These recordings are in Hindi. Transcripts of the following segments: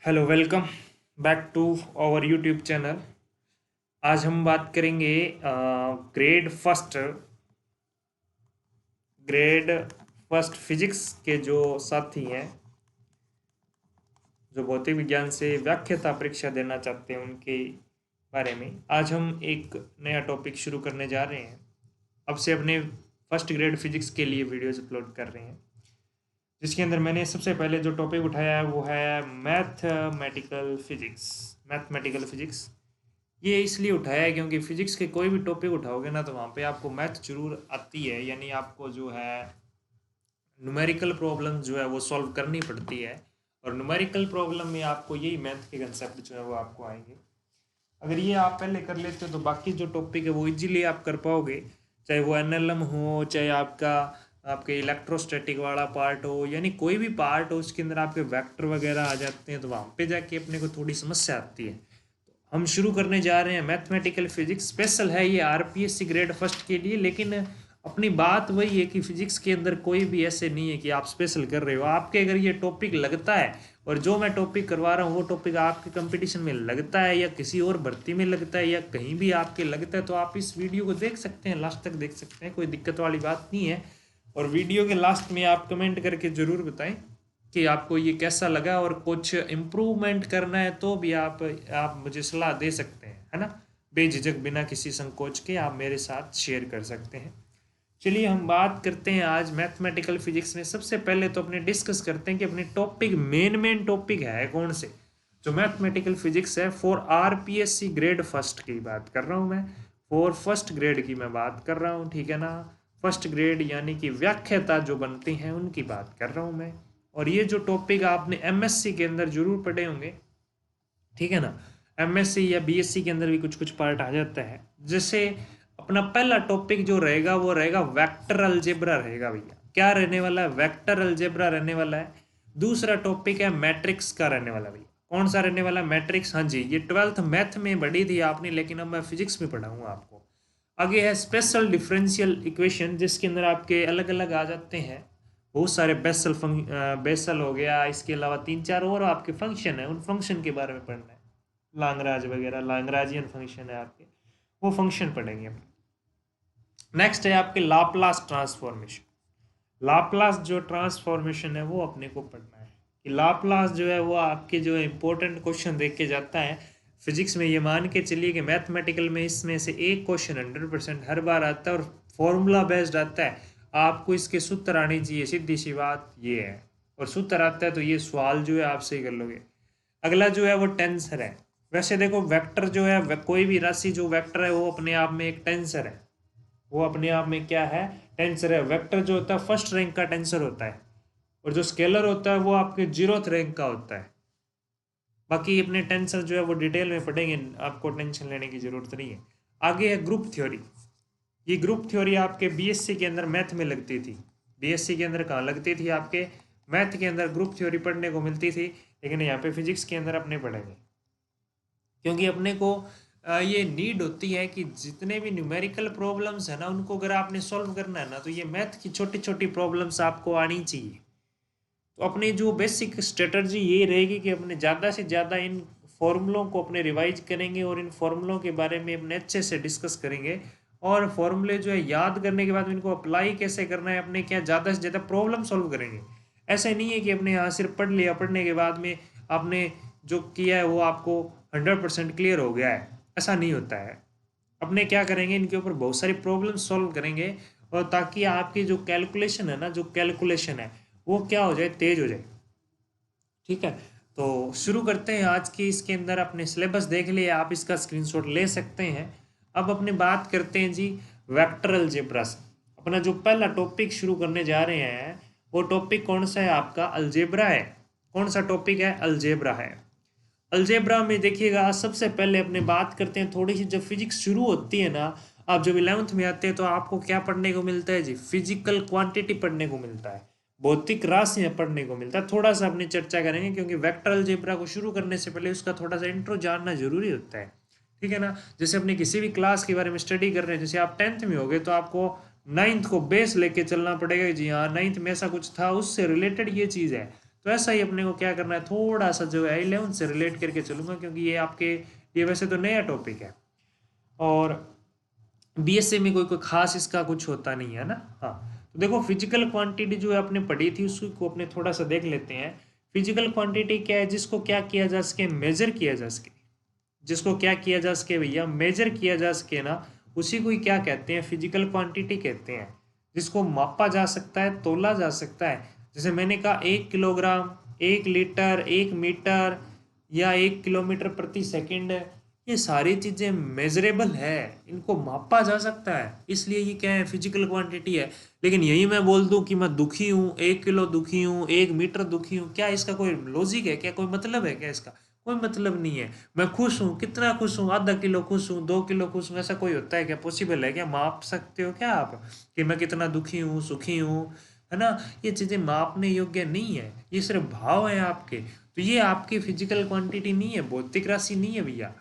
Hello welcome back to our YouTube channel. आज हम बात करेंगे ग्रेड फर्स्ट फिजिक्स के जो साथी हैं, जो भौतिक विज्ञान से व्याख्याता परीक्षा देना चाहते हैं, उनके बारे में आज हम एक नया टॉपिक शुरू करने जा रहे हैं। अब से अपने फर्स्ट ग्रेड फिजिक्स के लिए वीडियोज अपलोड कर रहे हैं, जिसके अंदर मैंने सबसे पहले जो टॉपिक उठाया है वो है मैथमेटिकल फिजिक्स। ये इसलिए उठाया है क्योंकि फिजिक्स के कोई भी टॉपिक उठाओगे ना, तो वहाँ पे आपको मैथ जरूर आती है, यानी आपको जो है न्यूमेरिकल प्रॉब्लम जो है वो सॉल्व करनी पड़ती है। और न्यूमेरिकल प्रॉब्लम में आपको यही मैथ के कंसेप्ट जो है वो आपको आएंगे। अगर ये आप पहले कर लेते हो तो बाकी जो टॉपिक है वो इजीली आप कर पाओगे, चाहे वो एनएलएम हो, चाहे आपके इलेक्ट्रोस्टैटिक वाला पार्ट हो, यानी कोई भी पार्ट हो उसके अंदर आपके वेक्टर वगैरह आ जाते हैं, तो वहाँ पे जाके अपने को थोड़ी समस्या आती है। हम शुरू करने जा रहे हैं मैथमेटिकल फिजिक्स। स्पेशल है ये आरपीएससी ग्रेड फर्स्ट के लिए, लेकिन अपनी बात वही है कि फिजिक्स के अंदर कोई भी ऐसे नहीं है कि आप स्पेशल कर रहे हो। आपके अगर ये टॉपिक लगता है और जो मैं टॉपिक करवा रहा हूँ वो टॉपिक आपके कंपटीशन में लगता है या किसी और भर्ती में लगता है या कहीं भी आपके लगता है, तो आप इस वीडियो को देख सकते हैं, लास्ट तक देख सकते हैं, कोई दिक्कत वाली बात नहीं है। और वीडियो के लास्ट में आप कमेंट करके ज़रूर बताएं कि आपको ये कैसा लगा, और कुछ इम्प्रूवमेंट करना है तो भी आप मुझे सलाह दे सकते हैं, है ना। बेझिझक बिना किसी संकोच के आप मेरे साथ शेयर कर सकते हैं। चलिए हम बात करते हैं आज मैथमेटिकल फिजिक्स में। सबसे पहले तो अपने डिस्कस करते हैं कि अपने टॉपिक मेन टॉपिक है कौन से। जो मैथमेटिकल फिजिक्स है फॉर आरपीएससी ग्रेड फर्स्ट की बात कर रहा हूँ मैं, फॉर फर्स्ट ग्रेड की मैं बात कर रहा हूँ, ठीक है ना। फर्स्ट ग्रेड यानी कि व्याख्याता जो बनते हैं उनकी बात कर रहा हूँ मैं। और ये जो टॉपिक आपने एमएससी के अंदर जरूर पढ़े होंगे, ठीक है ना। एमएससी या बीएससी के अंदर भी कुछ कुछ पार्ट आ जाता है। जैसे अपना पहला टॉपिक जो रहेगा वो रहेगा वेक्टर अलजेब्रा रहेगा भैया। क्या रहने वाला है? वेक्टर अलजेब्रा रहने वाला है। दूसरा टॉपिक है मैट्रिक्स का रहने वाला भैया। कौन सा रहने वाला है? मैट्रिक्स। हाँ जी, ये ट्वेल्थ मैथ में पढ़ी थी आपने, लेकिन अब मैं फिजिक्स में पढ़ाऊंगा आपको। आगे है स्पेशल डिफरेंशियल इक्वेशन, जिसके अंदर आपके अलग अलग आ जाते हैं बहुत सारे बेसल हो गया, इसके अलावा तीन चार और आपके फंक्शन है, उन फंक्शन के बारे में पढ़ना है। लांगराज वगैरह, लांगराजियन फंक्शन है आपके, वो फंक्शन पढ़ेंगे अपन। नेक्स्ट है आपके लाप्लास ट्रांसफॉर्मेशन। लाप्लास जो ट्रांसफॉर्मेशन है वो अपने को पढ़ना है कि लाप्लास जो है वो आपके जो इंपॉर्टेंट क्वेश्चन देख के जाता है फिजिक्स में। ये मान के चलिए कि मैथमेटिकल में इसमें से एक क्वेश्चन 100% हर बार आता है और फॉर्मूला बेस्ड आता है। आपको इसके सूत्र आने चाहिए, सीधी सी बात ये है। और सूत्र आता है तो ये सवाल जो है आप सही कर लोगे। अगला जो है वो टेंसर है। वैसे देखो वेक्टर जो है कोई भी राशि जो वेक्टर है वो अपने आप में एक टेंसर है। वो अपने आप में क्या है? टेंसर है। वेक्टर जो होता है फर्स्ट रैंक का टेंसर होता है, और जो स्केलर होता है वो आपके 0th रैंक का होता है। बाकी अपने टेंसर जो है वो डिटेल में पढ़ेंगे, आपको टेंशन लेने की जरूरत नहीं है। आगे है ग्रुप थ्योरी। ये ग्रुप थ्योरी आपके बीएससी के अंदर मैथ में लगती थी। बीएससी के अंदर कहाँ लगती थी? आपके मैथ के अंदर ग्रुप थ्योरी पढ़ने को मिलती थी, लेकिन यहाँ पे फिजिक्स के अंदर अपने पढ़ेंगे, क्योंकि अपने को ये नीड होती है कि जितने भी न्यूमेरिकल प्रॉब्लम्स है ना, उनको अगर आपने सॉल्व करना है ना, तो ये मैथ की छोटी छोटी प्रॉब्लम्स आपको आनी चाहिए। तो अपनी जो बेसिक स्ट्रेटजी ये रहेगी कि अपने ज़्यादा से ज़्यादा इन फॉर्मूलों को अपने रिवाइज करेंगे और इन फॉर्मूलों के बारे में अपने अच्छे से डिस्कस करेंगे। और फॉर्मूले जो है याद करने के बाद इनको अप्लाई कैसे करना है, अपने क्या ज़्यादा से ज़्यादा प्रॉब्लम सॉल्व करेंगे। ऐसा नहीं है कि अपने यहाँ सिर्फ पढ़ लिया, पढ़ने के बाद में आपने जो किया है वो आपको 100% क्लियर हो गया है, ऐसा नहीं होता है। अपने क्या करेंगे, इनके ऊपर बहुत सारी प्रॉब्लम सॉल्व करेंगे, और ताकि आपकी जो कैलकुलेशन है ना, जो कैलकुलेशन है वो क्या हो जाए, तेज हो जाए। ठीक है, तो शुरू करते हैं आज की। इसके अंदर अपने सिलेबस देख लिया, आप इसका स्क्रीनशॉट ले सकते हैं। अब अपने बात करते हैं जी वेक्टर अलजेब्रा से। अपना जो पहला टॉपिक शुरू करने जा रहे हैं वो टॉपिक कौन सा है? आपका अलजेब्रा है। कौन सा टॉपिक है? अलजेब्रा है। अलजेब्रा में देखिएगा, सबसे पहले अपने बात करते हैं थोड़ी सी। जब फिजिक्स शुरू होती है ना, आप जब 11th में आते हैं तो आपको क्या पढ़ने को मिलता है जी? फिजिकल क्वांटिटी पढ़ने को मिलता है, भौतिक राशियां पढ़ने को मिलता है। थोड़ा सा अपनी चर्चा करेंगे, क्योंकि वेक्टर अलजेब्रा को शुरू करने से पहले उसका थोड़ा सा इंट्रो जानना जरूरी होता है, ठीक है ना। जैसे अपने किसी भी क्लास के बारे में स्टडी कर रहे हैं, जैसे आप 10th में हो गए तो आपको 9th को बेस लेके चलना पड़ेगा। जी हाँ, 9th में ऐसा कुछ था, उससे रिलेटेड ये चीज़ है। तो ऐसा ही अपने को क्या करना है, थोड़ा सा जो है 11 से रिलेट करके चलूंगा, क्योंकि ये आपके ये वैसे तो नया टॉपिक है और बीएसए में कोई कोई खास इसका कुछ होता नहीं है ना। हाँ, तो देखो फिजिकल क्वांटिटी जो है आपने पढ़ी थी उसको अपने थोड़ा सा देख लेते हैं। फिजिकल क्वांटिटी क्या है, जिसको क्या किया जा सके, मेजर किया जा सके, जिसको क्या किया जा सके भैया, मेजर किया जा सके ना, उसी को ही क्या कहते हैं, फिजिकल क्वांटिटी कहते हैं। जिसको मापा जा सकता है, तोला जा सकता है, जैसे मैंने कहा 1 किलोग्राम, 1 लीटर, 1 मीटर या 1 किलोमीटर प्रति सेकंड, ये सारी चीज़ें मेजरेबल है, इनको मापा जा सकता है, इसलिए ये क्या है, फिजिकल क्वांटिटी है। लेकिन यही मैं बोल दूं कि मैं दुखी हूँ, 1 किलो दुखी हूँ, 1 मीटर दुखी हूँ, क्या इसका कोई लॉजिक है, क्या कोई मतलब है क्या इसका, कोई मतलब नहीं है। मैं खुश हूँ, कितना खुश हूँ, ½ किलो खुश हूँ, 2 किलो खुश हूँ, ऐसा कोई होता है क्या, पॉसिबल है क्या, माप सकते हो क्या आप कि मैं कितना दुखी हूँ, सुखी हूँ, है ना। ये चीज़ें मापने योग्य नहीं है, ये सिर्फ भाव है आपके। तो ये आपकी फिजिकल क्वांटिटी नहीं है, भौतिक राशि नहीं है भैया।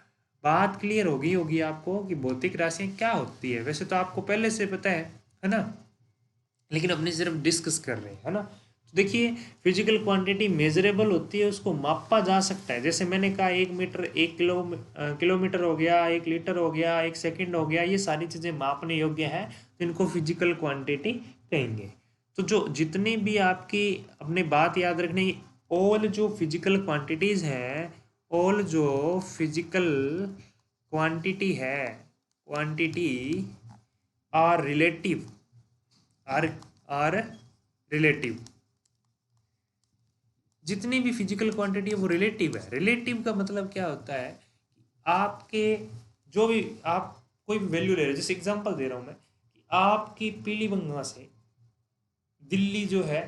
बात क्लियर होगी होगी आपको कि भौतिक राशियाँ क्या होती है, वैसे तो आपको पहले से पता है ना, लेकिन अपने सिर्फ डिस्कस कर रहे हैं, है ना। तो देखिए फिजिकल क्वांटिटी मेजरेबल होती है, उसको मापा जा सकता है। जैसे मैंने कहा 1 मीटर, 1 किलोमीटर हो गया, 1 लीटर हो गया, 1 सेकंड हो गया, ये सारी चीज़ें मापने योग्य है, तो इनको फिजिकल क्वांटिटी कहेंगे। तो जो जितनी भी आपकी अपने बात याद रखने, ऑल जो फिजिकल क्वांटिटीज़ हैं, ऑल जो फिजिकल क्वांटिटी है, quantity are relative, are are relative, जितनी भी फिजिकल क्वांटिटी है वो रिलेटिव है। रिलेटिव का मतलब क्या होता है, आपके जो भी आप कोई भी वैल्यू ले रहे हो, जैसे एग्जांपल दे रहा हूं मैं कि आपकी पीलीबंगा से दिल्ली जो है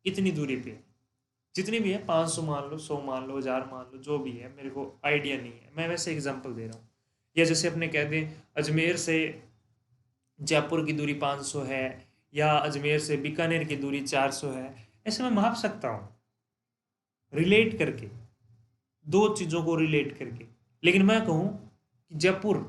इतनी दूरी पे है, जितनी भी है 500 मान लो, 100 मान लो, 1000 मान लो, जो भी है, मेरे को आइडिया नहीं है, मैं वैसे एग्जांपल दे रहा हूँ। या जैसे अपने कह दें अजमेर से जयपुर की दूरी 500 है, या अजमेर से बीकानेर की दूरी 400 है, ऐसे मैं माप सकता हूँ रिलेट करके, दो चीज़ों को रिलेट करके। लेकिन मैं कहूँ कि जयपुर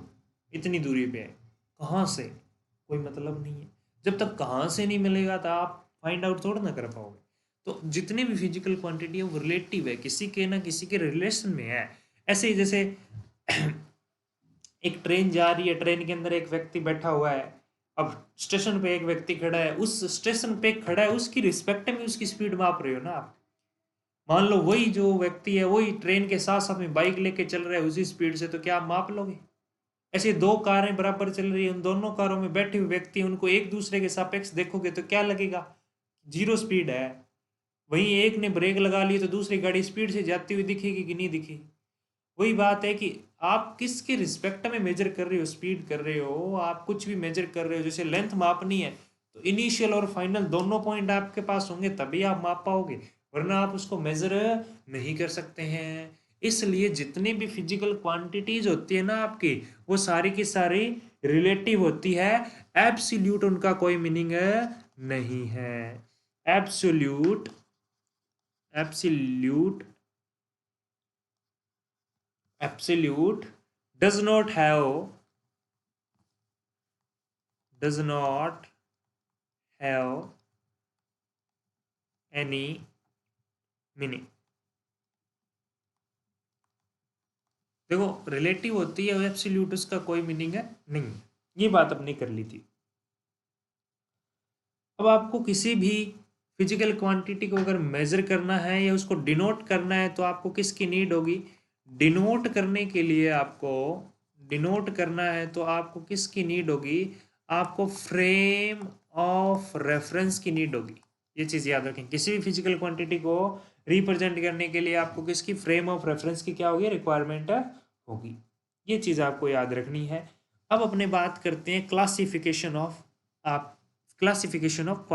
इतनी दूरी पे है, कहाँ से, कोई मतलब नहीं है। जब तक कहाँ से नहीं मिलेगा तो आप फाइंड आउट थोड़ा ना कर पाओगे। तो जितनी भी फिजिकल क्वांटिटी है वो रिलेटिव है, किसी के ना किसी के रिलेशन में है। ऐसे ही जैसे एक ट्रेन जा रही है, ट्रेन के अंदर एक व्यक्ति बैठा हुआ है, अब स्टेशन पे एक व्यक्ति खड़ा है, उस स्टेशन पे खड़ा है, उसकी रिस्पेक्ट में उसकी स्पीड माप रहे हो ना आप। मान लो वही जो व्यक्ति है वही ट्रेन के साथ साथ में बाइक लेके चल रहा है उसी स्पीड से, तो क्या आप माप लोगे। ऐसे दो कारें बराबर चल रही है, उन दोनों कारों में बैठे हुए व्यक्ति उनको एक दूसरे के सापेक्ष देखोगे तो क्या लगेगा, जीरो स्पीड है। वहीं एक ने ब्रेक लगा ली तो दूसरी गाड़ी स्पीड से जाती हुई दिखेगी कि नहीं दिखेगी। वही बात है कि आप किसके रिस्पेक्ट में मेजर कर रहे हो, स्पीड कर रहे हो, आप कुछ भी मेजर कर रहे हो, जैसे लेंथ मापनी है तो इनिशियल और फाइनल दोनों पॉइंट आपके पास होंगे तभी आप माप पाओगे, वरना आप उसको मेजर नहीं कर सकते हैं। इसलिए जितनी भी फिजिकल क्वांटिटीज होती है ना आपकी, वो सारी की सारी रिलेटिव होती है, एब्सोल्यूट उनका कोई मीनिंग नहीं है। Absolute, absolute, absolute does not have, does not have any meaning। देखो रिलेटिव होती है, एब्सोल्यूट उसका कोई मीनिंग है नहीं, ये बात अपनी कर ली थी। अब आपको किसी भी फिजिकल क्वांटिटी को अगर मेजर करना है या उसको डिनोट करना है तो आपको किसकी नीड होगी, डिनोट करने के लिए आपको, डिनोट करना है तो आपको किसकी नीड होगी, आपको फ्रेम ऑफ रेफरेंस की नीड होगी। ये चीज़ याद रखें, किसी भी फिजिकल क्वांटिटी को रिप्रेजेंट करने के लिए आपको किसकी, फ्रेम ऑफ रेफरेंस की क्या होगी, रिक्वायरमेंट होगी। ये चीज़ आपको याद रखनी है। अब अपने बात करते हैं क्लासिफिकेशन ऑफ, आप क्लासिफिकेशन ऑफ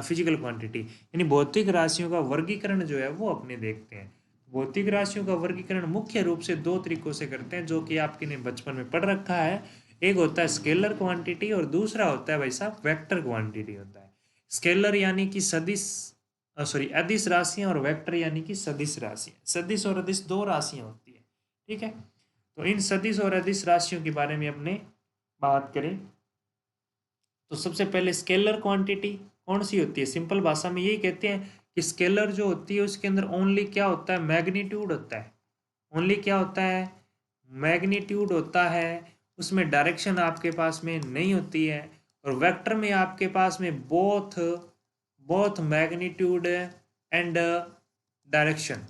फिजिकल क्वांटिटी, यानी भौतिक राशियों का वर्गीकरण जो है वो अपने देखते हैं। भौतिक राशियों का वर्गीकरण मुख्य रूप से दो तरीकों से करते हैं, जो कि आपके ने बचपन में पढ़ रखा है। एक होता है स्केलर क्वांटिटी और दूसरा होता है भाई साहब वेक्टर क्वांटिटी होता है। स्केलर यानी कि सदिश, सॉरी अदिश राशियां, और वेक्टर यानी कि सदिश राशियां। सदिश और अदिश दो राशियां होती है, ठीक है। तो इन सदिश और अदिश राशियों के बारे में अपने बात करें तो सबसे पहले स्केलर क्वांटिटी कौन सी होती है, सिंपल भाषा में यही कहते हैं कि स्केलर जो होती है उसके अंदर ओनली क्या होता है, मैग्नीट्यूड होता है। ओनली क्या होता है, मैग्नीट्यूड होता है, उसमें डायरेक्शन आपके पास में नहीं होती है। और वेक्टर में आपके पास में both both magnitude and direction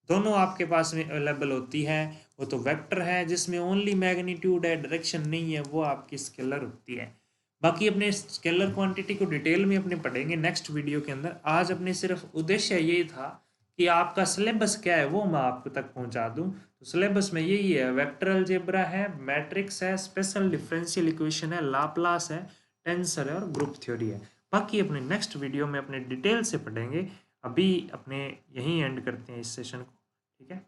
दोनों आपके पास में अवेलेबल होती है। वो तो वेक्टर है जिसमें ओनली मैग्नीट्यूड है, डायरेक्शन नहीं है, वो आपकी स्केलर होती है। बाकी अपने स्केलर क्वांटिटी को डिटेल में अपने पढ़ेंगे नेक्स्ट वीडियो के अंदर। आज अपने सिर्फ उद्देश्य यही था कि आपका सिलेबस क्या है वो मैं आपको तक पहुंचा दूं। तो सिलेबस में यही है, वेक्टर अलजेब्रा है, मैट्रिक्स है, स्पेशल डिफरेंशियल इक्वेशन है, लाप्लास है, टेंसर है और ग्रुप थ्योरी है। बाकी अपने नेक्स्ट वीडियो में अपने डिटेल से पढ़ेंगे। अभी अपने यहीं एंड करते हैं इस सेशन को, ठीक है।